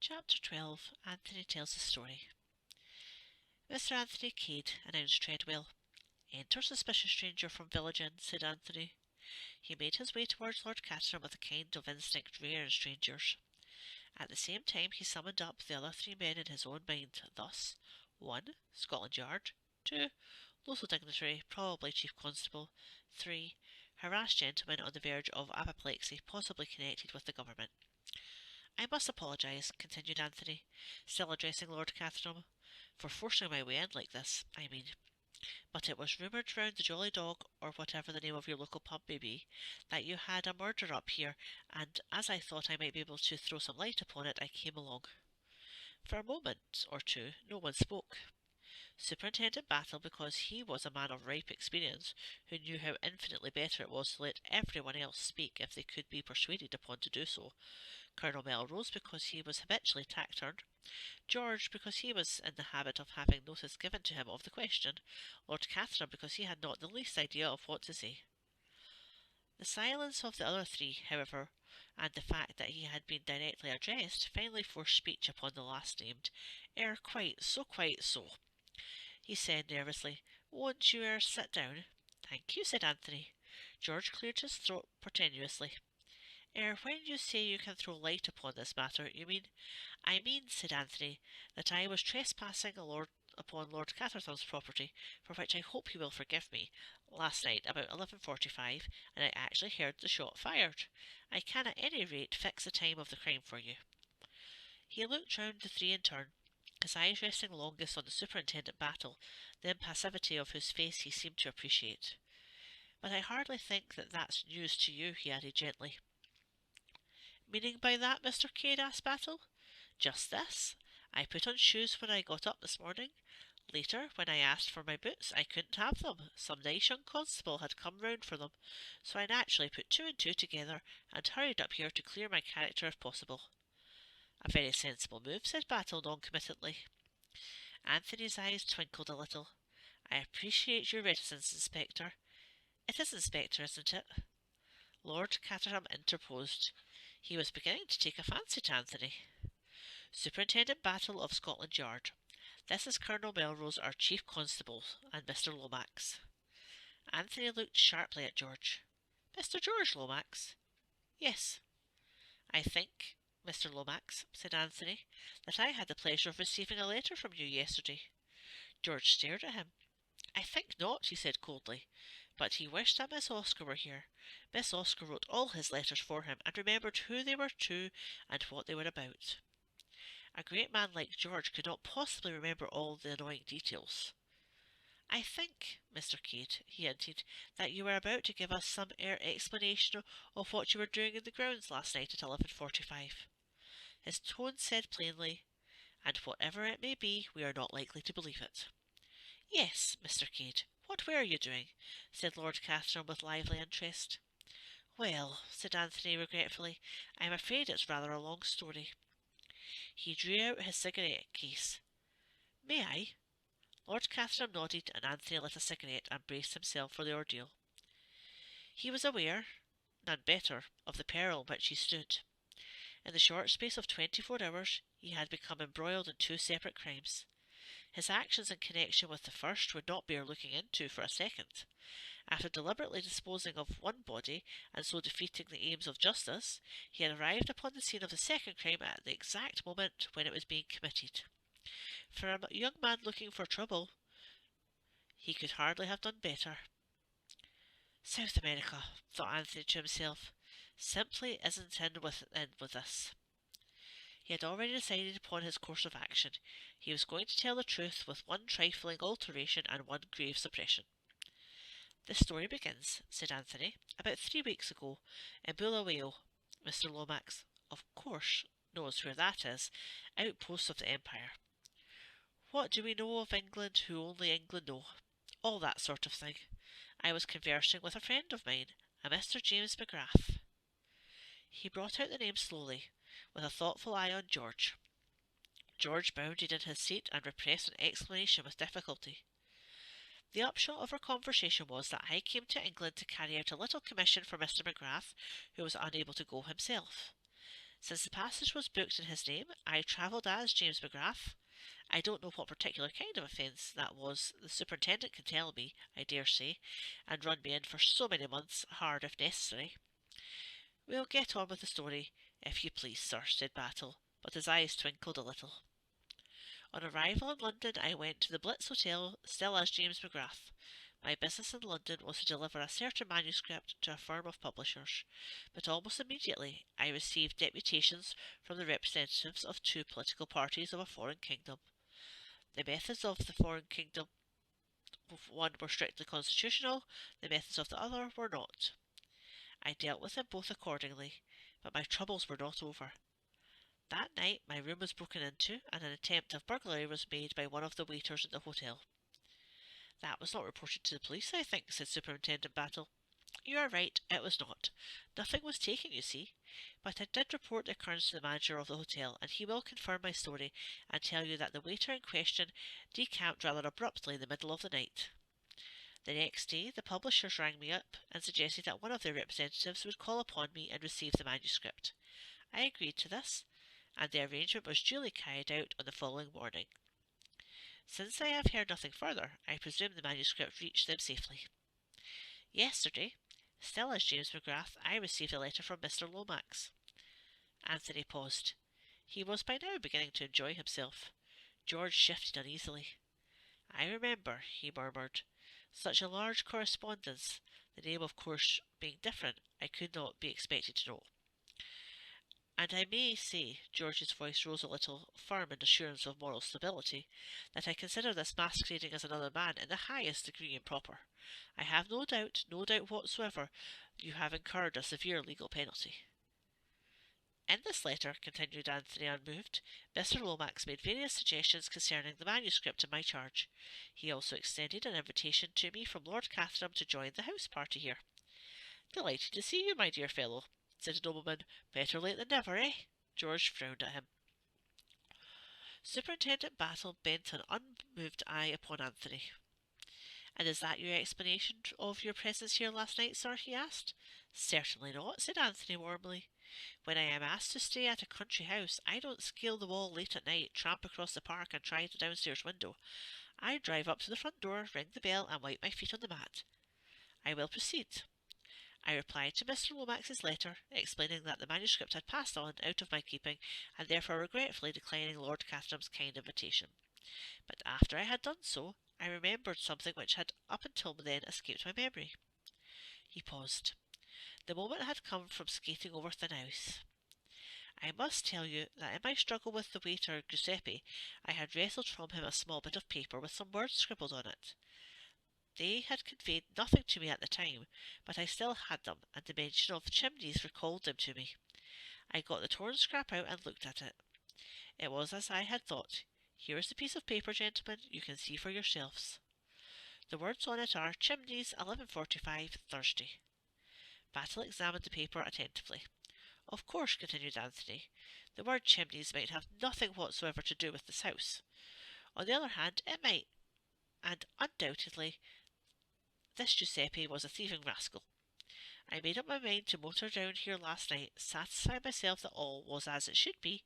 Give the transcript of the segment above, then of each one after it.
Chapter 12. Anthony tells a story. Mr. Anthony Cade, announced Treadwell. Enter suspicious stranger from village inn, said Anthony. He made his way towards Lord Caterham with a kind of instinct rare in strangers. At the same time he summoned up the other three men in his own mind, thus: 1. Scotland Yard. 2. Local dignitary, probably chief constable. 3. Harassed gentleman on the verge of apoplexy, possibly connected with the government. I must apologise, continued Anthony, still addressing Lord Caterham, for forcing my way in like this, I mean. But it was rumoured round the Jolly Dog, or whatever the name of your local pub may be, that you had a murder up here, and as I thought I might be able to throw some light upon it, I came along. For a moment or two no one spoke. Superintendent Battle, because he was a man of ripe experience, who knew how infinitely better it was to let everyone else speak if they could be persuaded upon to do so. Colonel Melrose, because he was habitually taciturn. George, because he was in the habit of having notice given to him of the question. Lord Caterham, because he had not the least idea of what to say. The silence of the other three, however, and the fact that he had been directly addressed, finally forced speech upon the last named. Quite so, he said nervously. Won't you, sit down? Thank you, said Anthony. George cleared his throat portentously. When you say you can throw light upon this matter, you mean— I mean, said Anthony, that I was trespassing upon Lord Caterham's property, for which I hope he will forgive me, last night about 11:45, and I actually heard the shot fired. I can at any rate fix the time of the crime for you. He looked round the three in turn, his eyes resting longest on the Superintendent Battle, the impassivity of whose face he seemed to appreciate. But I hardly think that that's news to you, he added gently. Meaning by that, Mr. Cade? Asked Battle. Just this. I put on shoes when I got up this morning. Later, when I asked for my boots, I couldn't have them. Some nice young constable had come round for them, so I naturally put two and two together and hurried up here to clear my character if possible. A very sensible move, said Battle noncommittally. Anthony's eyes twinkled a little. I appreciate your reticence, Inspector. It is Inspector, isn't it? Lord Caterham interposed. He was beginning to take a fancy to Anthony. Superintendent Battle of Scotland Yard. This is Colonel Melrose, our chief constable, and Mr. Lomax. Anthony looked sharply at George. Mr. George Lomax? Yes. I think, Mr. Lomax, said Anthony, that I had the pleasure of receiving a letter from you yesterday. George stared at him. I think not, he said coldly, but he wished that Miss Oscar were here. Miss Oscar wrote all his letters for him, and remembered who they were to and what they were about. A great man like George could not possibly remember all the annoying details. I think, Mr. Cade, he hinted, that you were about to give us some explanation of what you were doing in the grounds last night at 11:45. His tone said plainly, and whatever it may be, we are not likely to believe it. Yes, Mr. Cade, what were you doing? Said Lord Caterham with lively interest. Well, said Anthony regretfully, I'm afraid it's rather a long story. He drew out his cigarette case. May I? Lord Caterham nodded, and Anthony lit a cigarette and braced himself for the ordeal. He was aware, none better, of the peril in which he stood. In the short space of 24 hours he had become embroiled in two separate crimes. His actions in connection with the first would not bear looking into for a second. After deliberately disposing of one body, and so defeating the aims of justice, he had arrived upon the scene of the second crime at the exact moment when it was being committed. For a young man looking for trouble, he could hardly have done better. South America, thought Anthony to himself, simply isn't in with this. He had already decided upon his course of action. He was going to tell the truth with one trifling alteration and one grave suppression. The story begins, said Anthony, about 3 weeks ago, in Bulawayo. Mr. Lomax, of course, knows where that is, outpost of the Empire. What do we know of England who only England know? All that sort of thing. I was conversing with a friend of mine, a Mr. James McGrath. He brought out the name slowly, with a thoughtful eye on George. George bounded in his seat and repressed an exclamation with difficulty. The upshot of our conversation was that I came to England to carry out a little commission for Mr. McGrath, who was unable to go himself. Since the passage was booked in his name, I travelled as James McGrath. I don't know what particular kind of offence that was. The superintendent can tell me, I dare say, and run me in for so many months, hard if necessary. We'll get on with the story, if you please, sir, said Battle, but his eyes twinkled a little. On arrival in London, I went to the Blitz Hotel, still as James McGrath. My business in London was to deliver a certain manuscript to a firm of publishers, but almost immediately I received deputations from the representatives of two political parties of a foreign kingdom. The methods of the foreign kingdom of one were strictly constitutional, the methods of the other were not. I dealt with them both accordingly, but my troubles were not over. That night my room was broken into, and an attempt of burglary was made by one of the waiters at the hotel. That was not reported to the police, I think, said Superintendent Battle. You are right, it was not. Nothing was taken, you see. But I did report the occurrence to the manager of the hotel, and he will confirm my story and tell you that the waiter in question decamped rather abruptly in the middle of the night. The next day the publishers rang me up and suggested that one of their representatives would call upon me and receive the manuscript. I agreed to this, and the arrangement was duly carried out on the following morning. Since I have heard nothing further, I presume the manuscript reached them safely. Yesterday, still as James McGrath, I received a letter from Mr. Lomax. Anthony paused. He was by now beginning to enjoy himself. George shifted uneasily. I remember, he murmured. Such a large correspondence, the name of course being different, I could not be expected to know. And I may say, George's voice rose a little, firm in assurance of moral stability, that I consider this masquerading as another man in the highest degree improper. I have no doubt whatsoever, you have incurred a severe legal penalty. In this letter, continued Anthony unmoved, Mr. Lomax made various suggestions concerning the manuscript in my charge. He also extended an invitation to me from Lord Caterham to join the house party here. Delighted to see you, my dear fellow, said the nobleman. Better late than never, eh? George frowned at him. Superintendent Battle bent an unmoved eye upon Anthony. And is that your explanation of your presence here last night, sir? He asked. Certainly not, said Anthony warmly. When I am asked to stay at a country house, I don't scale the wall late at night, tramp across the park and try the downstairs window. I drive up to the front door, ring the bell and wipe my feet on the mat. I will proceed. I replied to Mr. Lomax's letter, explaining that the manuscript had passed on out of my keeping, and therefore regretfully declining Lord Caterham's kind invitation. But after I had done so, I remembered something which had up until then escaped my memory. He paused. The moment had come from skating over thin ice. I must tell you that in my struggle with the waiter Giuseppe, I had wrested from him a small bit of paper with some words scribbled on it. They had conveyed nothing to me at the time, but I still had them, and the mention of chimneys recalled them to me. I got the torn scrap out and looked at it. It was as I had thought. Here is the piece of paper, gentlemen. You can see for yourselves. The words on it are Chimneys, 11:45, Thursday. Battle examined the paper attentively. Of course, continued Anthony, the word chimneys might have nothing whatsoever to do with this house. On the other hand, it might, and undoubtedly this Giuseppe was a thieving rascal. I made up my mind to motor down here last night, satisfy myself that all was as it should be,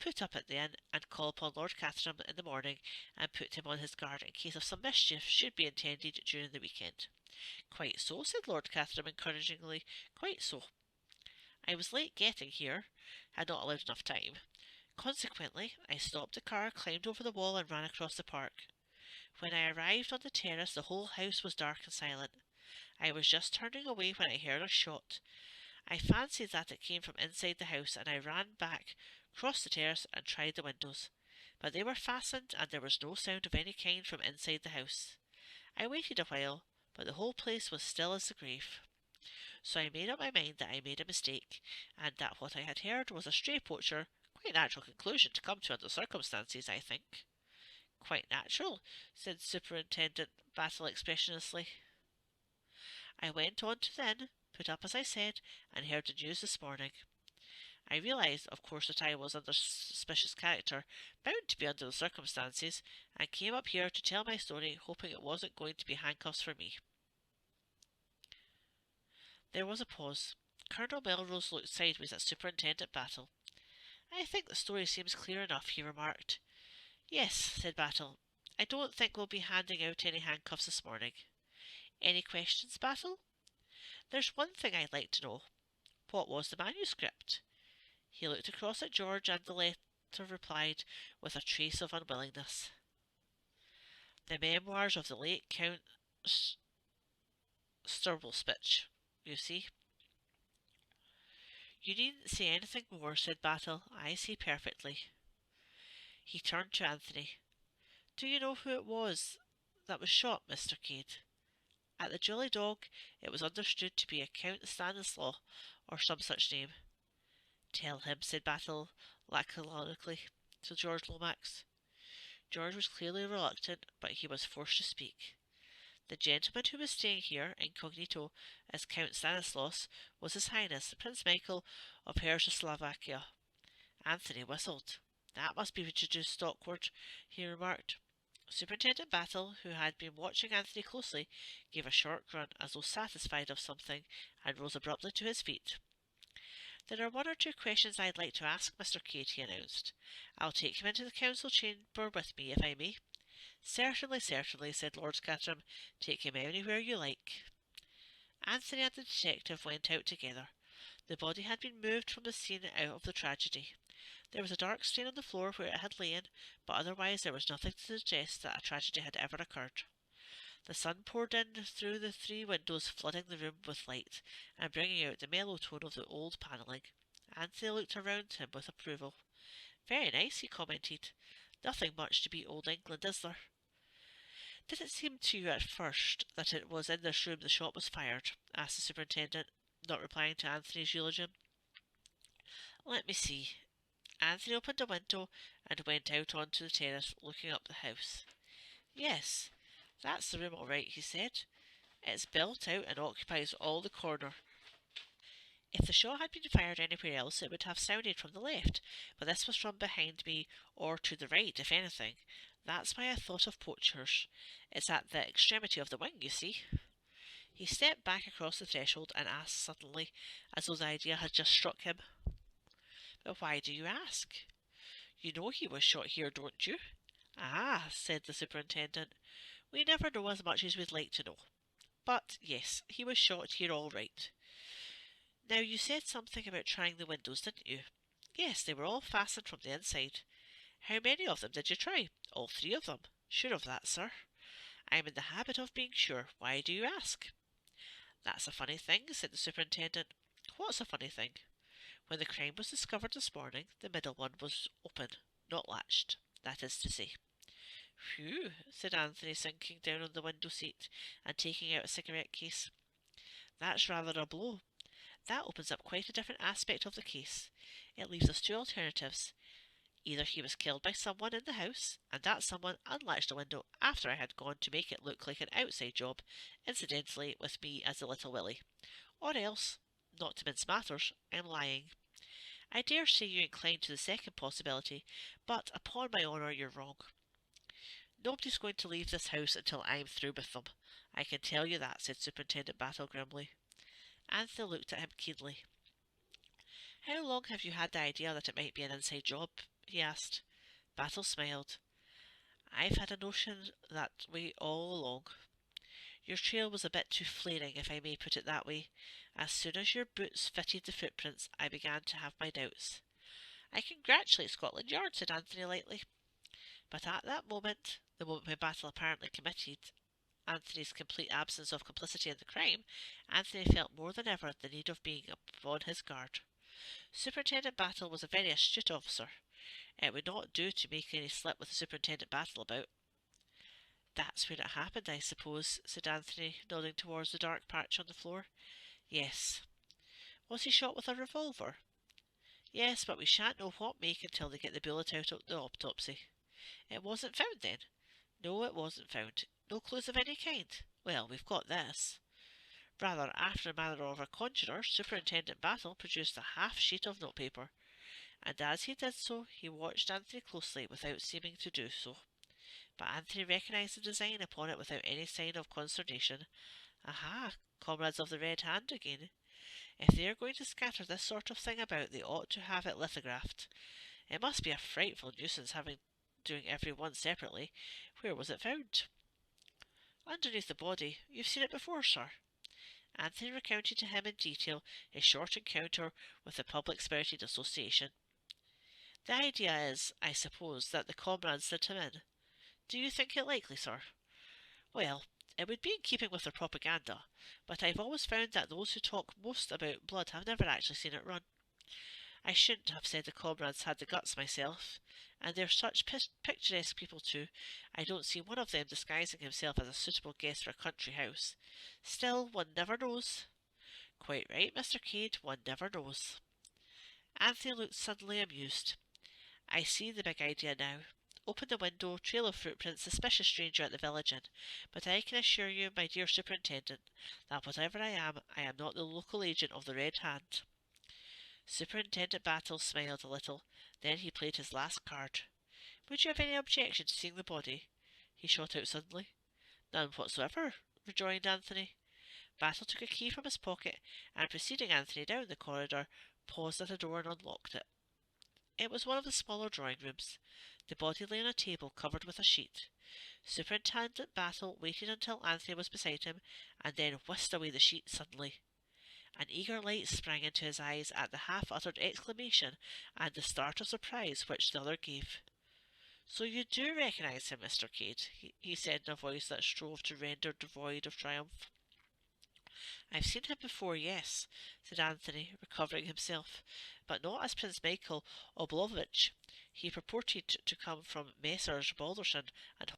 put up at the inn, and call upon Lord Caterham in the morning, and put him on his guard in case of some mischief should be intended during the weekend. Quite so, said Lord Caterham encouragingly, quite so. I was late getting here, had not allowed enough time. Consequently, I stopped the car, climbed over the wall, and ran across the park. When I arrived on the terrace, the whole house was dark and silent. I was just turning away when I heard a shot. I fancied that it came from inside the house, and I ran back, crossed the terrace, and tried the windows. But they were fastened, and there was no sound of any kind from inside the house. I waited a while, but the whole place was still as the grave. So I made up my mind that I made a mistake, and that what I had heard was a stray poacher. Quite natural conclusion to come to under circumstances, I think. Quite natural, said Superintendent Battle expressionlessly. I went on to the inn, put up as I said, and heard the news this morning. I realised, of course, that I was under suspicious character, bound to be under the circumstances, and came up here to tell my story, hoping it wasn't going to be handcuffs for me. There was a pause. Colonel Melrose looked sideways at Superintendent Battle. I think the story seems clear enough, he remarked. Yes, said Battle. I don't think we'll be handing out any handcuffs this morning. Any questions, Battle? There's one thing I'd like to know. What was the manuscript? He looked across at George, and the latter replied with a trace of unwillingness. The memoirs of the late Count Sturblespitch, you see. You needn't say anything more, said Battle. I see perfectly. He turned to Anthony. Do you know who it was that was shot, Mr. Cade? At the Jolly Dog it was understood to be a Count Stanislaw, or some such name. Tell him, said Battle laconically to George Lomax. George was clearly reluctant, but he was forced to speak. The gentleman who was staying here, incognito, as Count Stanislaus, was His Highness Prince Michael of Czechoslovakia. Anthony whistled. That must be Richard Stockford, he remarked. Superintendent Battle, who had been watching Anthony closely, gave a short grunt as though satisfied of something, and rose abruptly to his feet. There are one or two questions I'd like to ask Mr. Cade, he announced. I'll take him into the council chamber with me, if I may. Certainly, certainly, said Lord Caterham. Take him anywhere you like. Anthony and the detective went out together. The body had been moved from the scene out of the tragedy. There was a dark stain on the floor where it had lain, but otherwise there was nothing to suggest that a tragedy had ever occurred. The sun poured in through the 3 windows, flooding the room with light, and bringing out the mellow tone of the old panelling. Anthony looked around him with approval. Very nice, he commented. Nothing much to beat old England, is there? Did it seem to you at first that it was in this room the shot was fired? Asked the superintendent, not replying to Anthony's eulogium. Let me see. Anthony opened a window and went out onto the terrace, looking up the house. Yes, that's the room all right, he said. It's built out and occupies all the corner. If the shot had been fired anywhere else, it would have sounded from the left, but this was from behind me, or to the right, if anything. That's why I thought of poachers. It's at the extremity of the wing, you see. He stepped back across the threshold and asked suddenly, as though the idea had just struck him. But why do you ask? You know he was shot here, don't you? Ah, said the superintendent. We never know as much as we'd like to know. But, yes, he was shot here all right. Now, you said something about trying the windows, didn't you? Yes, they were all fastened from the inside. How many of them did you try? All 3 of them. Sure of that, sir. I'm in the habit of being sure. Why do you ask? That's a funny thing, said the superintendent. What's a funny thing? When the crime was discovered this morning, the middle one was open, not latched, that is to say. Phew, said Anthony, sinking down on the window seat and taking out a cigarette case. That's rather a blow. That opens up quite a different aspect of the case. It leaves us 2 alternatives. Either he was killed by someone in the house, and that someone unlatched the window after I had gone to make it look like an outside job, incidentally with me as the little Willie. Or else, not to mince matters, I'm lying. I dare say you incline to the second possibility, but upon my honour you're wrong. Nobody's going to leave this house until I'm through with them. I can tell you that, said Superintendent Battle grimly. Anthony looked at him keenly. How long have you had the idea that it might be an inside job? He asked. Battle smiled. I've had a notion that way all along. Your trail was a bit too flaring, if I may put it that way. As soon as your boots fitted the footprints, I began to have my doubts. I congratulate Scotland Yard, said Anthony lightly. But at that moment, the moment when Battle apparently committed Anthony's complete absence of complicity in the crime, Anthony felt more than ever the need of being upon his guard. Superintendent Battle was a very astute officer. It would not do to make any slip with the Superintendent Battle about. That's where it happened, I suppose, said Anthony, nodding towards the dark patch on the floor. Yes. Was he shot with a revolver? Yes, but we shan't know what make until they get the bullet out of the autopsy. It wasn't found then? No, it wasn't found. No clues of any kind? Well, we've got this. Rather after the manner of a conjurer, Superintendent Battle produced a half sheet of notepaper, and as he did so, he watched Anthony closely without seeming to do so. But Anthony recognised the design upon it without any sign of consternation. Aha, comrades of the Red Hand again. If they are going to scatter this sort of thing about, they ought to have it lithographed. It must be a frightful nuisance doing every one separately. Where was it found? Underneath the body. You've seen it before, sir. Anthony recounted to him in detail his short encounter with the Public Spirited Association. The idea is, I suppose, that the comrades sent him in. Do you think it likely, sir? Well, it would be in keeping with their propaganda, but I've always found that those who talk most about blood have never actually seen it run. I shouldn't have said the comrades had the guts myself, and they're such picturesque people too. I don't see one of them disguising himself as a suitable guest for a country house. Still, one never knows. Quite right, Mr. Cade, one never knows. Anthony looked suddenly amused. I see the big idea now. Open the window, trail of footprints, suspicious stranger at the village inn. But I can assure you, my dear superintendent, that whatever I am not the local agent of the Red Hand. Superintendent Battle smiled a little. Then he played his last card. Would you have any objection to seeing the body? He shot out suddenly. None whatsoever, rejoined Anthony. Battle took a key from his pocket, and preceding Anthony down the corridor, paused at a door and unlocked it. It was one of the smaller drawing rooms. The body lay on a table covered with a sheet. Superintendent Battle waited until Anthony was beside him, and then whisked away the sheet suddenly. An eager light sprang into his eyes at the half-uttered exclamation and the start of surprise which the other gave. So you do recognise him, Mr. Cade, he said in a voice that strove to render devoid of triumph. I've seen him before, yes, said Anthony, recovering himself, but not as Prince Michael Oblovich. He purported to come from Messrs. Balderson and